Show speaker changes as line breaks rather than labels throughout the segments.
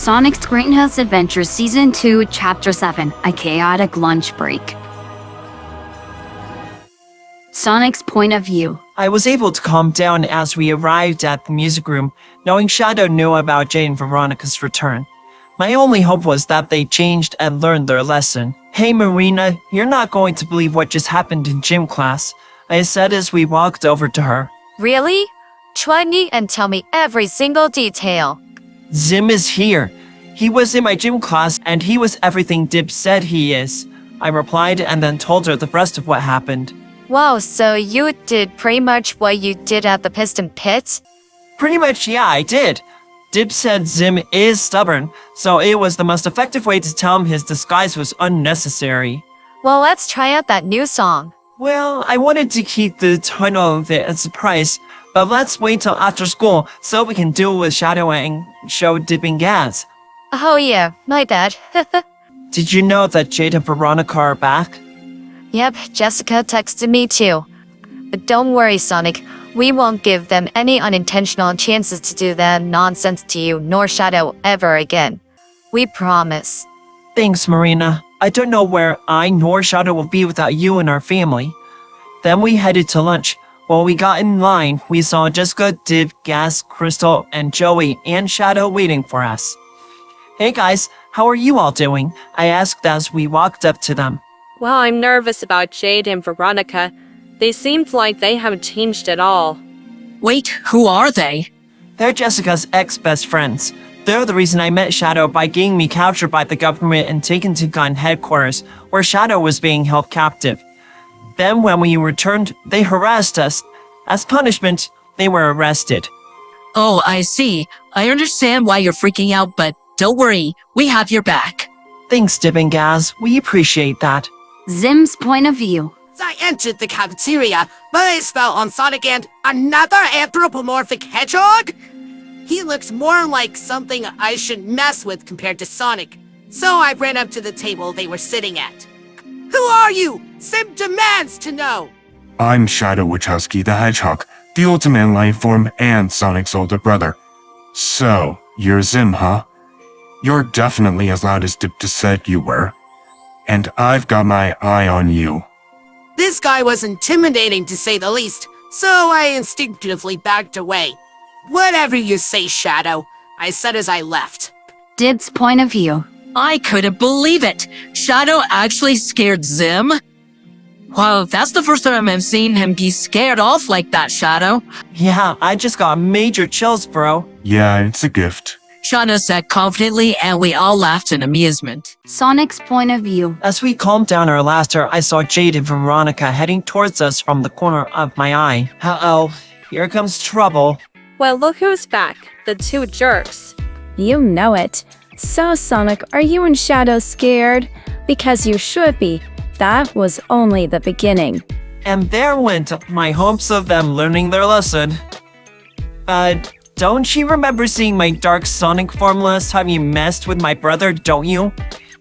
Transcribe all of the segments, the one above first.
Sonic's Greenhouse Adventure Season 2, Chapter 7, A Chaotic Lunch Break. Sonic's point of view.
I was able to calm down as we arrived at the music room, knowing Shadow knew about Jade and Veronica's return. My only hope was that they changed and learned their lesson. Hey Marina, you're not going to believe what just happened in gym class, I said as we walked over to her.
Really? Try me and tell me every single detail.
Zim is here. He was in my gym class and he was everything Dib said he is. I replied and then told her the rest of what happened.
Wow, so you did pretty much what you did at the Piston Pit?
Pretty much, yeah, I did. Dib said Zim is stubborn, so it was the most effective way to tell him his disguise was unnecessary.
Well, let's try out that new song.
Well, I wanted to keep the title of it a surprise, but let's wait till after school so we can deal with Shadow and show Dib and Gaz.
Oh yeah, my bad.
Did you know that Jade and Veronica are back?
Yep, Jessica texted me too. But don't worry, Sonic. We won't give them any unintentional chances to do that nonsense to you nor Shadow ever again. We promise.
Thanks, Marina. I don't know where I nor Shadow will be without you and our family. Then we headed to lunch. While we got in line, we saw Jessica, Dib, Gaz, Crystal, and Joey and Shadow waiting for us. Hey guys, how are you all doing? I asked as we walked up to them.
Well, I'm nervous about Jade and Veronica. They seemed like they haven't changed at all.
Wait, who are they?
They're Jessica's ex-best friends. They're the reason I met Shadow by getting me captured by the government and taken to gun headquarters, where Shadow was being held captive. Then when we returned, they harassed us. As punishment, they were arrested.
Oh, I see. I understand why you're freaking out, but don't worry, we have your back.
Thanks, Dib and Gaz. We appreciate that.
Zim's point of view.
I entered the cafeteria, my eyes fell on Sonic and another anthropomorphic hedgehog? He looks more like something I shouldn't mess with compared to Sonic. So I ran up to the table they were sitting at. Who are you? Sim demands to know!
I'm Shadow Wachowski the Hedgehog, the ultimate life form and Sonic's older brother. So, you're Zim, huh? You're definitely as loud as Dip said you were. And I've got my eye on you.
This guy was intimidating to say the least, so I instinctively backed away. Whatever you say, Shadow, I said as I left.
Dib's point of view.
I couldn't believe it. Shadow actually scared Zim? Wow, that's the first time I've seen him be scared off like that, Shadow.
Yeah, I just got major chills, bro.
Yeah, it's a gift.
Shadow said confidently, and we all laughed in amusement.
Sonic's point of view.
As we calmed down our laughter, I saw Jade and Veronica heading towards us from the corner of my eye. Uh-oh, here comes trouble.
Well, look who's back. The two jerks.
You know it. So, Sonic, are you and Shadow scared? Because you should be. That was only the beginning.
And there went my hopes of them learning their lesson. Don't you remember seeing my dark Sonic form last time you messed with my brother, don't you?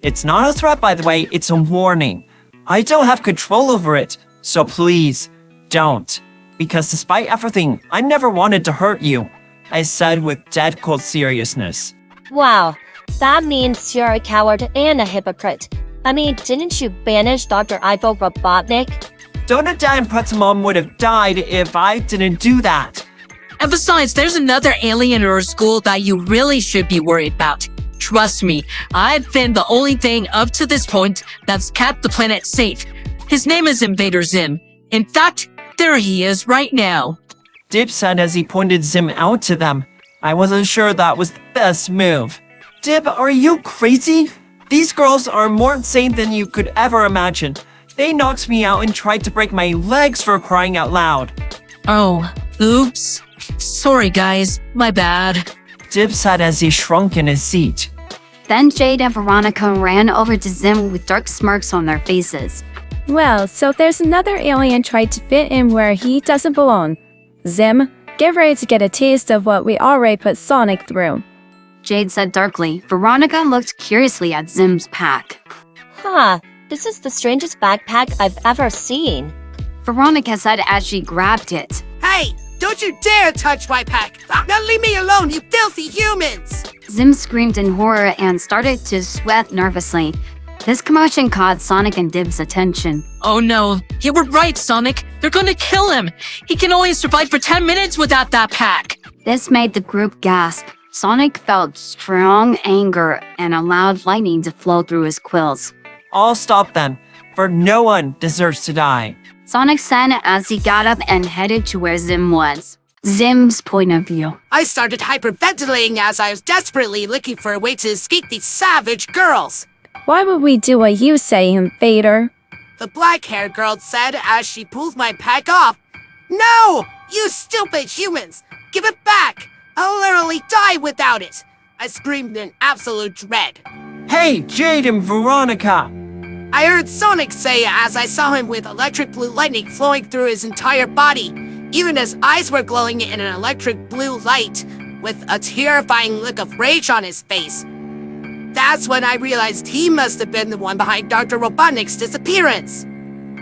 It's not a threat, by the way, it's a warning. I don't have control over it, so please, don't. Because despite everything, I never wanted to hurt you, I said with dead cold seriousness.
Wow, that means you're a coward and a hypocrite. I mean, didn't you banish Dr. Ivo Robotnik?
Donut Dad and Pretzel would have died if I didn't do that.
And besides, there's another alien in our school that you really should be worried about. Trust me, I've been the only thing up to this point that's kept the planet safe. His name is Invader Zim. In fact, there he is right now.
Dib said as he pointed Zim out to them. I wasn't sure that was the best move. Dib, are you crazy? These girls are more insane than you could ever imagine. They knocked me out and tried to break my legs for crying out loud.
Oh, oops. Sorry guys, my bad.
Dib said as he shrunk in his seat.
Then Jade and Veronica ran over to Zim with dark smirks on their faces.
Well, so there's another alien tried to fit in where he doesn't belong. Zim, get ready to get a taste of what we already put Sonic through.
Jade said darkly. Veronica looked curiously at Zim's pack.
Huh, this is the strangest backpack I've ever seen.
Veronica said as she grabbed it.
Hey, Don't you dare touch my pack! Now leave me alone, you filthy humans!
Zim screamed in horror and started to sweat nervously. This commotion caught Sonic and Dib's attention.
Oh no, you were right, Sonic. They're gonna kill him. He can only survive for 10 minutes without that pack.
This made the group gasp. Sonic felt strong anger and allowed lightning to flow through his quills.
I'll stop them, for no one deserves to die.
Sonic said as he got up and headed to where Zim was. Zim's point of view.
I started hyperventilating as I was desperately looking for a way to escape these savage girls.
Why would we do what you say, Invader?
The black-haired girl said as she pulled my pack off. No! You stupid humans! Give it back! I'll literally die without it! I screamed in absolute dread.
Hey, Jade and Veronica!
I heard Sonic say as I saw him with electric blue lightning flowing through his entire body. Even his eyes were glowing in an electric blue light, with a terrifying look of rage on his face. That's when I realized he must have been the one behind Dr. Robotnik's disappearance.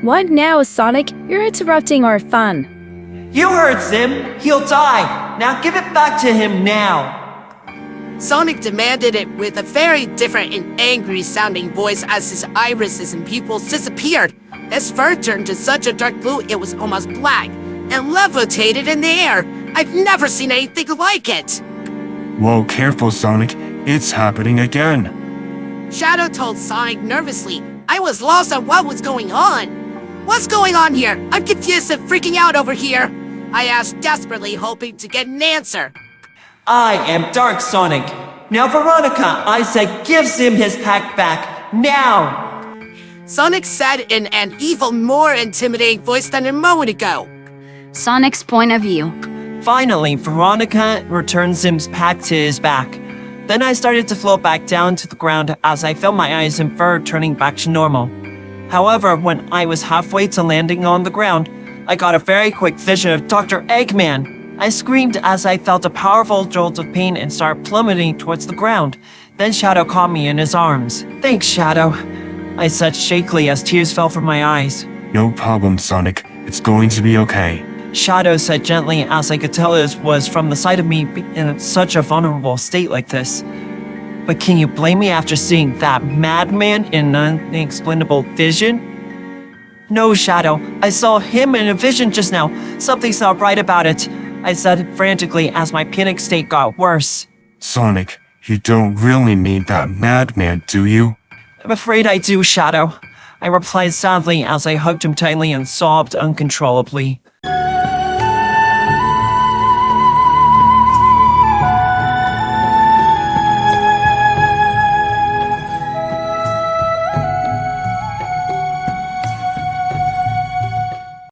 What now, Sonic? You're interrupting our fun.
You heard Zim! He'll die! Now give it back to him now!
Sonic demanded it with a very different and angry-sounding voice as his irises and pupils disappeared. His fur turned to such a dark blue it was almost black, and levitated in the air. I've never seen anything like it!
Whoa, careful, Sonic. It's happening again.
Shadow told Sonic nervously. I was lost on what was going on. What's going on here? I'm confused and freaking out over here. I asked desperately, hoping to get an answer.
I am Dark Sonic. Now, Veronica, I said give Zim his pack back, now!
Sonic said in an even more intimidating voice than a moment ago.
Sonic's point of view.
Finally, Veronica returned Zim's pack to his back. Then I started to float back down to the ground as I felt my eyes and fur turning back to normal. However, when I was halfway to landing on the ground, I got a very quick vision of Dr. Eggman. I screamed as I felt a powerful jolt of pain and started plummeting towards the ground. Then Shadow caught me in his arms. Thanks, Shadow, I said shakily as tears fell from my eyes.
No problem, Sonic. It's going to be okay.
Shadow said gently as I could tell it was from the sight of me in such a vulnerable state like this. But can you blame me after seeing that madman in an unexplainable vision? No, Shadow. I saw him in a vision just now. Something's not right about it, I said frantically as my panic state got worse.
Sonic, you don't really mean that madman, do you?
I'm afraid I do, Shadow, I replied sadly as I hugged him tightly and sobbed uncontrollably.